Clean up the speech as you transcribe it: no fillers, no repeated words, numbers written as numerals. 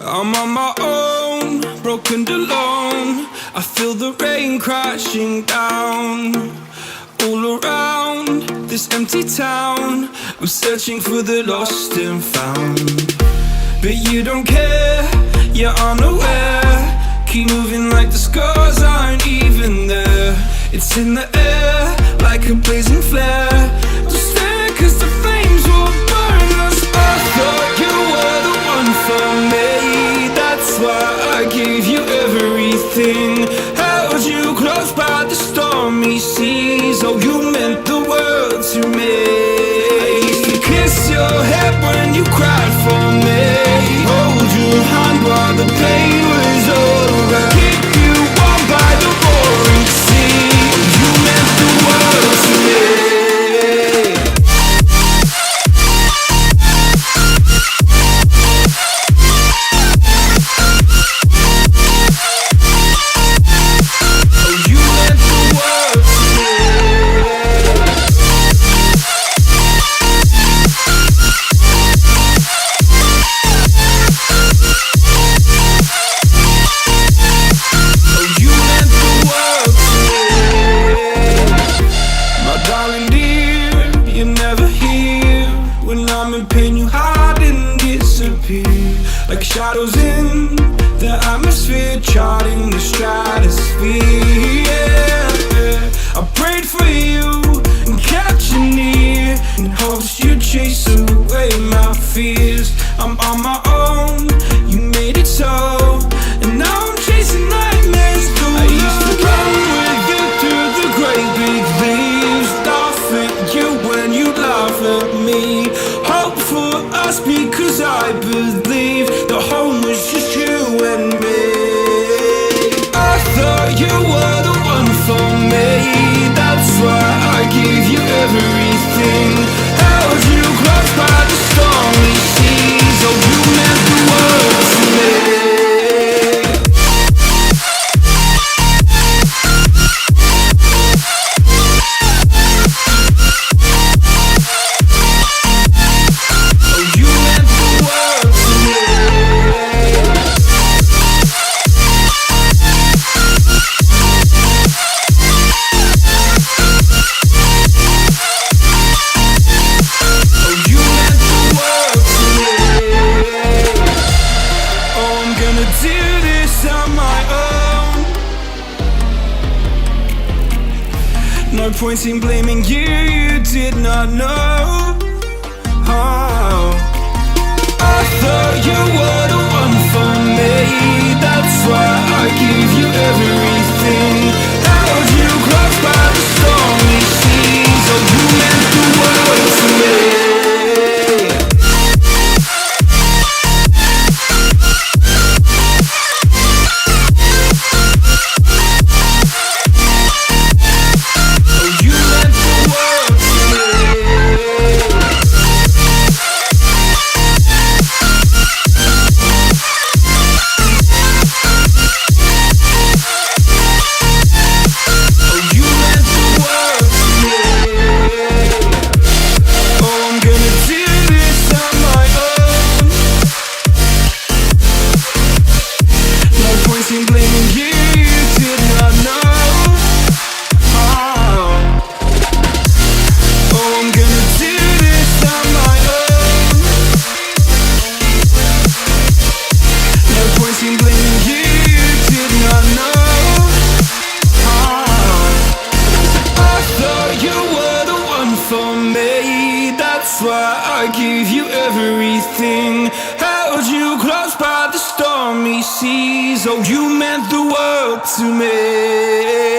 I'm on my own, broken and alone. I feel the rain crashing down all around this empty town. I'm searching for the lost and found, but you don't care, you're unaware. Keep moving like the scars aren't even there. It's in the air like a blazing flare. Don't stare cause the flames will burn us. I thought you were the one for me, that's why I gave you everything. Held you close by the stormy seas. Oh, you meant the world to me. I used to kiss your head when you cried for me, hold your hand while the pain was over, keep you warm by the roaring sea. You meant the world to me. Like shadows in the atmosphere, charting the stratosphere. Yeah. I prayed for you and kept you near in hopes you'd chase away my fears. I'm on my own, you made it so, and now I'm chasing nightmares through. I used to run with you through the great big leaves, laugh at you when you laugh at me. Hope for us because I believe the home was just you and me. I thought you were the one for me, that's why I gave you everything. Held you close by the stormy seas. Oh, you meant the world to me. No point in blaming you, you did not know. Oh, I thought you were the one for me, that's why I gave you everything. Held you close by the stormy seas. Oh, you meant the world to me. That's why I gave you everything. Held you close by the stormy seas. Oh, you meant the world to me.